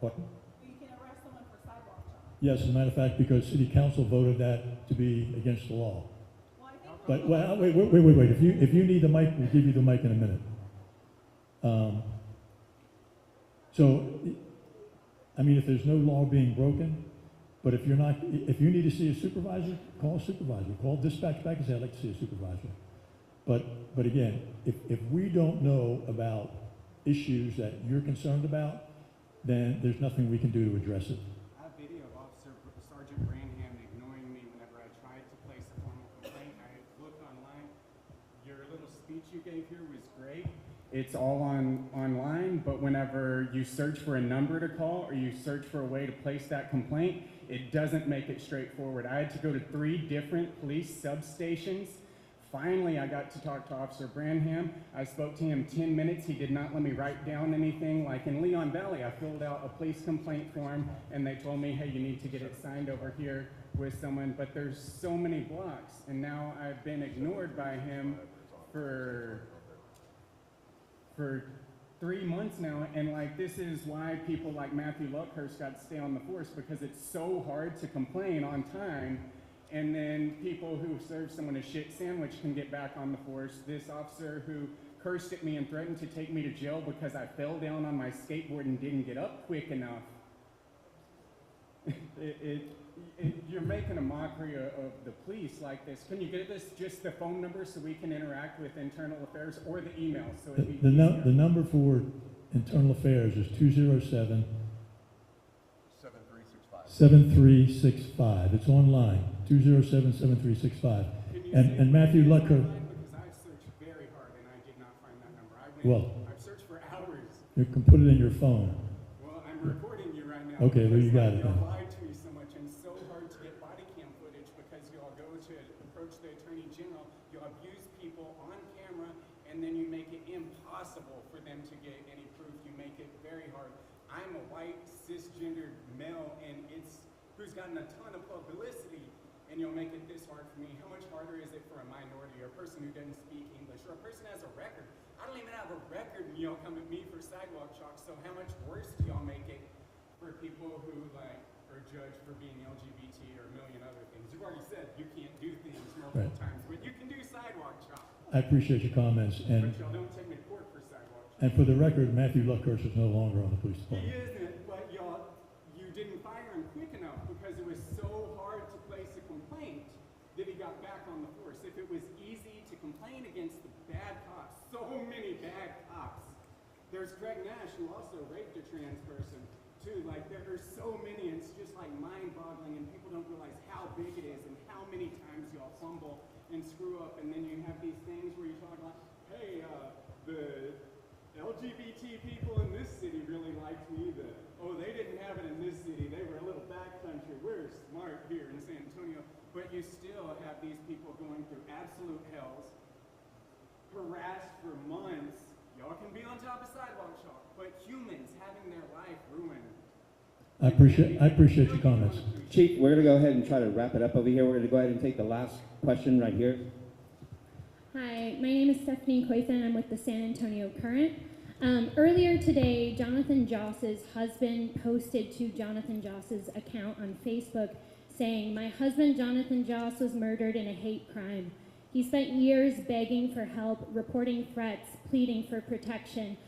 what? You can arrest someone for sidewalk chalk. Yes, as a matter of fact, because City Council voted that to be against the law. But wait. If you need the mic, we'll give you the mic in a minute. So, I mean, if there's no law being broken, but if you need to see a supervisor, call a supervisor. Call dispatch back and say, I'd like to see a supervisor. But again, if we don't know about issues that you're concerned about, then there's nothing we can do to address it. I have video of Sergeant Branham ignoring me whenever I tried to place a formal complaint. I looked online. Your little speech you gave here was great. It's all online, but whenever you search for a number to call or you search for a way to place that complaint, it doesn't make it straightforward. I had to go to 3 different police substations. Finally, I got to talk to Officer Branham. I spoke to him 10 minutes. He did not let me write down anything. Like in Leon Valley, I filled out a police complaint form, and they told me, hey, you need to get it signed over here with someone. But there's so many blocks, and now I've been ignored by him for 3 months now. And like, this is why people like Matthew Luckhurst got to stay on the force, because it's so hard to complain on time. And then people who serve someone a shit sandwich can get back on the force. This officer who cursed at me and threatened to take me to jail because I fell down on my skateboard and didn't get up quick enough. You're making a mockery of the police like this. Can you give us just the phone number so we can interact with internal affairs, or the email? So it'd be The number for internal affairs is 207 7365. It's online. 207-7365. And Matthew Luckhurst. Because I've searched very hard and I did not find that number. I've searched for hours. You can put it in your phone. Well, I'm recording you right now. Okay, well, you got it then. Y'all lied to me so much, and so hard to get body cam footage because y'all go to approach the Attorney General, you abuse people on camera, and then you make it impossible for them to get any proof. You make it very hard. I'm a white, cisgendered male, and who's gotten a ton of publicity, and you'll make it this hard for me. How much harder is it for a minority, or a person who doesn't speak English, or a person has a record? I don't even have a record, and y'all come at me for sidewalk chalk, so how much worse do y'all make it for people who are judged for being LGBT or a million other things? You've already said you can't do things multiple times, but you can do sidewalk chalk. I appreciate your comments. But y'all don't take me to court for sidewalk chalk. And for the record, Matthew Luckhurst is no longer on the police He department. isn't, but you didn't fire him quick enough because it was so hard to place a complaint that he got back on the force. If it was easy to complain against the bad cops, so many bad cops. There's Greg Nash, who also raped a trans person, too. Like, there are so many, and it's just like mind-boggling, and people don't realize how big it is and how many times y'all fumble and screw up, and then you have these things where you talk like, hey, the LGBT people in this city really liked me. They didn't have it in this city. They were a little backcountry. We're smart here in San Antonio. But you still have these people going through absolute hells, harassed for months. Y'all can be on top of sidewalk chalk, but humans having their life ruined. I appreciate your comments. Chief, we're going to go ahead and try to wrap it up over here. We're going to go ahead and take the last question right here. Hi, my name is Stephanie Coithan. I'm with the San Antonio Current. Earlier today, Jonathan Joss's husband posted to Jonathan Joss's account on Facebook saying, "My husband Jonathan Joss was murdered in a hate crime. He spent years begging for help, reporting threats, pleading for protection."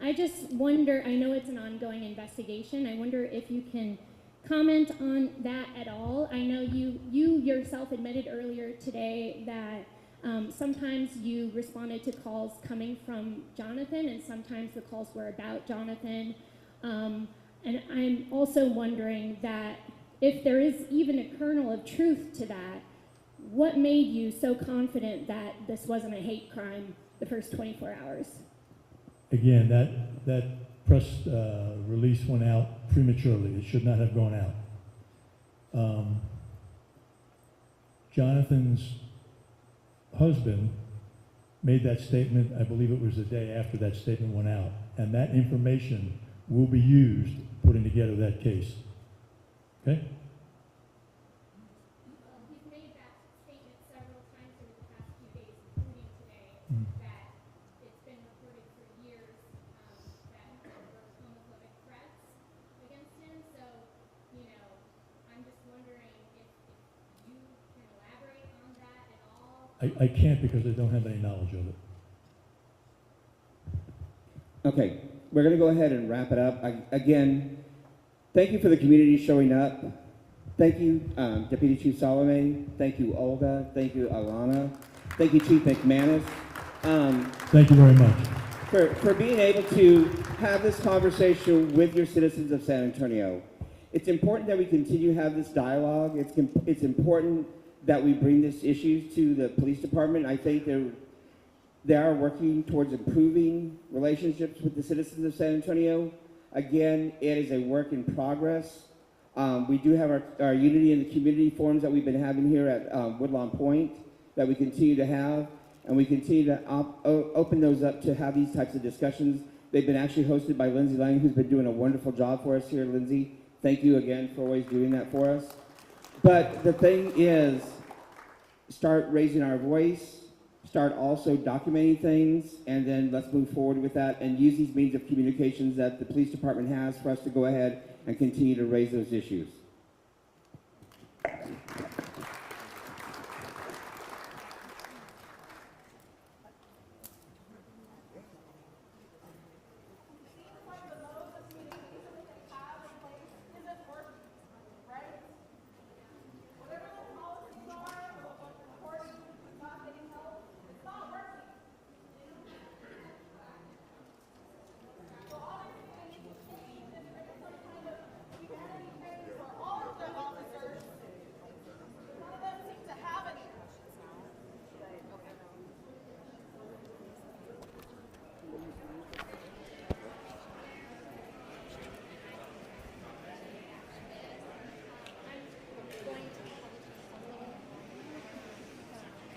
I just wonder, I know it's an ongoing investigation, I wonder if you can comment on that at all. I know you yourself admitted earlier today that sometimes you responded to calls coming from Jonathan, and sometimes the calls were about Jonathan. And I'm also wondering that if there is even a kernel of truth to that, what made you so confident that this wasn't a hate crime the first 24 hours? Again, that press release went out prematurely. It should not have gone out. Jonathan's husband made that statement, I believe it was the day after that statement went out, and that information will be used putting together that case. Okay? He's made that statement several times over the past few days, including today, that it's been reported for years that there were homophobic threats against him. So, I'm just wondering if you can elaborate on that at all. I can't because I don't have any knowledge of it. Okay, we're going to go ahead and wrap it up. Again, thank you for the community showing up. Thank you, Deputy Chief Salome. Thank you, Olga. Thank you, Alana. Thank you, Chief McManus. Thank you very much. For being able to have this conversation with your citizens of San Antonio. It's important that we continue to have this dialogue. It's important that we bring these issues to the police department. I think they are working towards improving relationships with the citizens of San Antonio. Again, it is a work in progress. We do have our Unity in the Community forums that we've been having here at Woodlawn Point that we continue to have, and we continue to open those up to have these types of discussions. They've been actually hosted by Lindsay Lang, who's been doing a wonderful job for us here. Lindsay, thank you again for always doing that for us. But the thing is, start raising our voice, start also documenting things, and then let's move forward with that and use these means of communications that the police department has for us to go ahead and continue to raise those issues.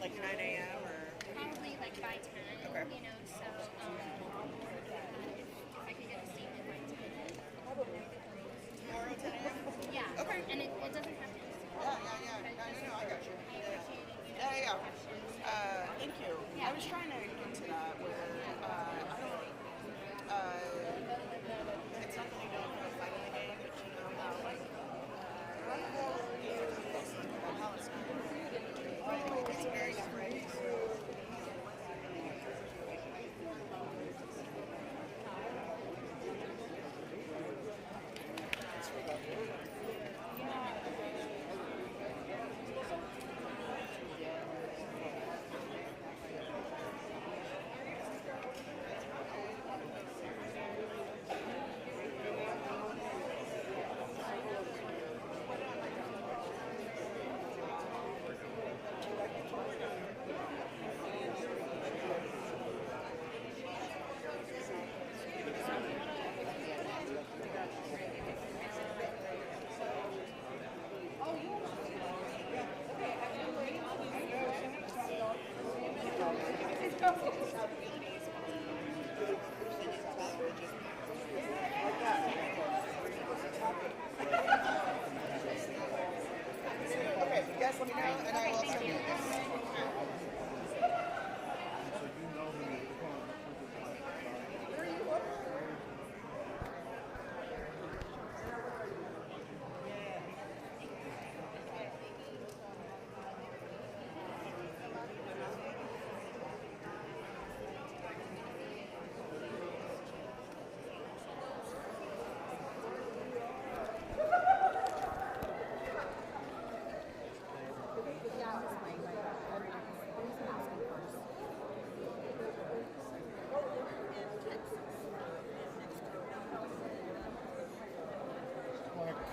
Like 9 a.m. or? Probably like by 10, Okay. so if I could get a statement by 10. Tomorrow 10 a.m.? Yeah. Okay. And it doesn't have to. Yeah. No, I got you. I appreciate it. Yeah. Thank you. Yeah. I was trying to get to that where, I don't, it's not that you don't have a fight in the game, but you know how, like, Palestine. It's very different.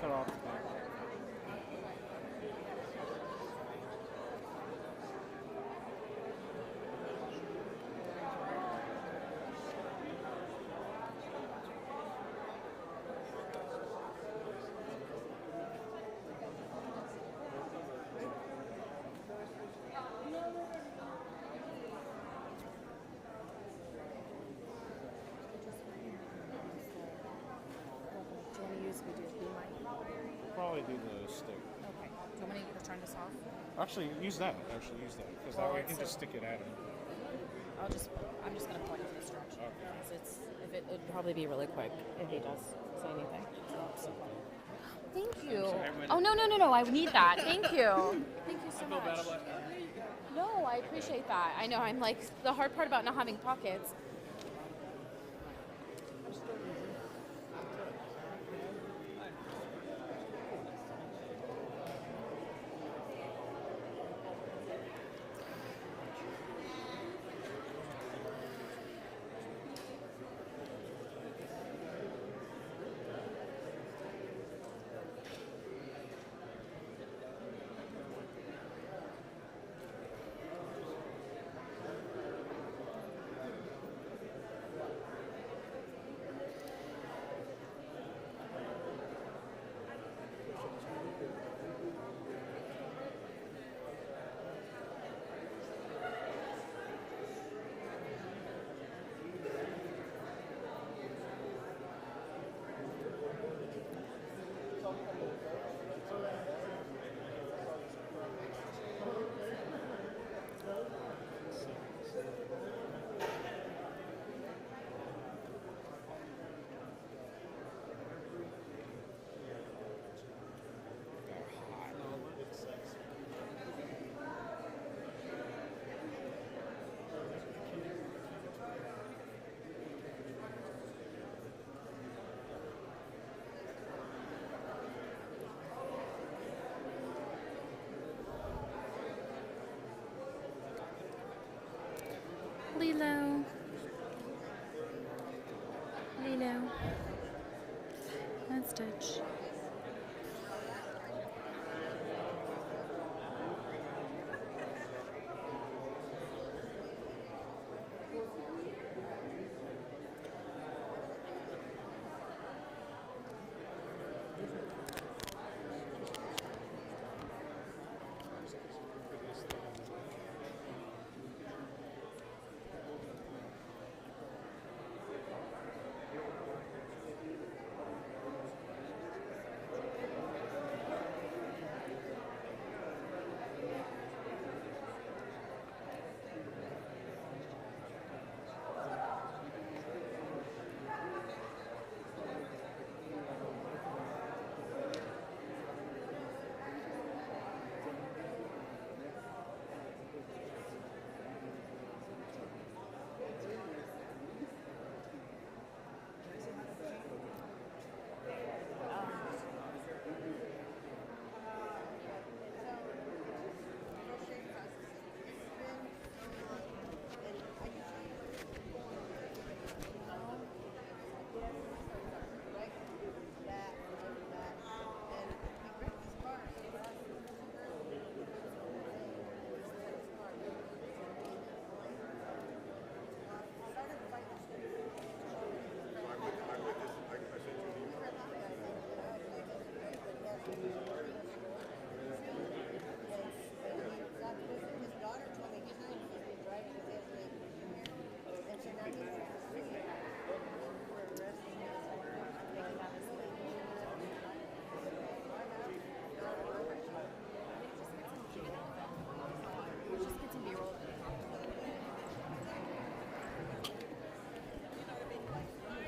cut off the thing. Do you want to use the mic? Probably do the stick. Okay. Do you want me to turn this off? Actually, use that. Because that way you can just stick it at him. I'm just gonna point in this direction. Because it'd probably be really quick if he does say anything. Thank you. Oh no. I need that. Thank you. Thank you so much. No, I appreciate that. I know. I'm like the hard part about not having pockets. Lilo. That's Stitch.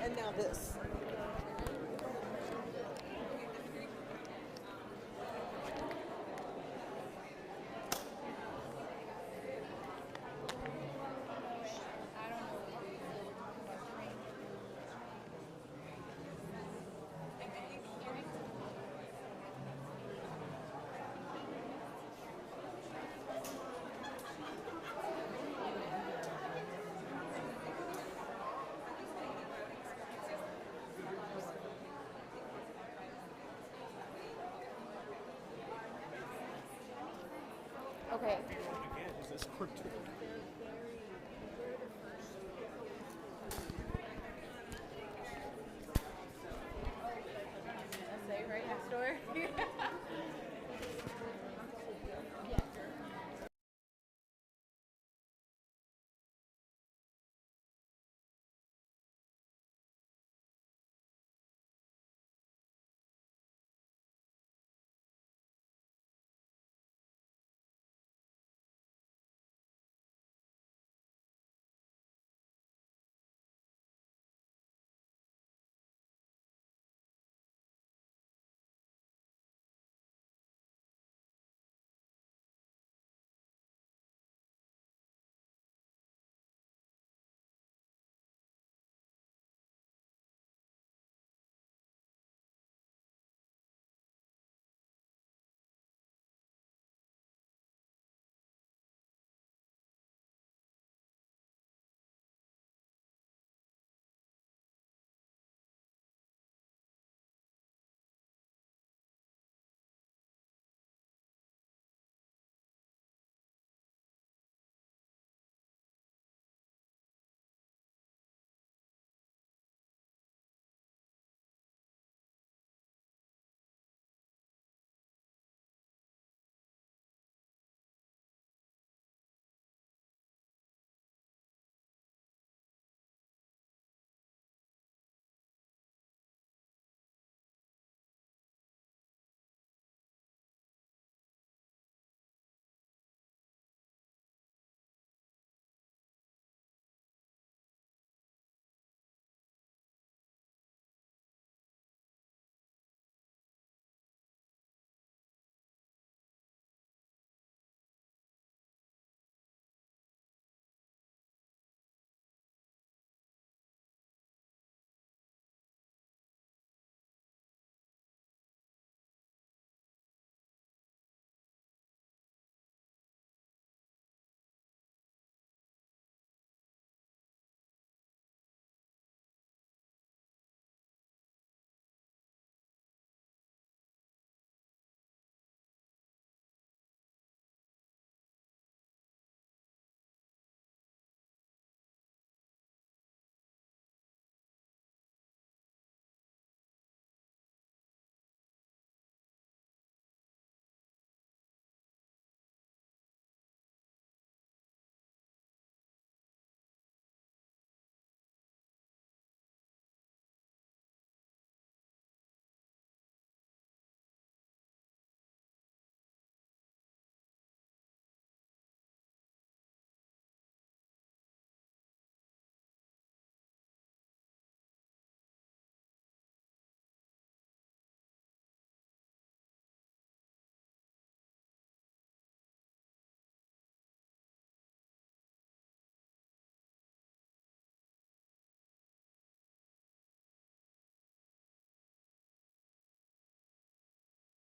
And now this. Okay. Again, is this court too?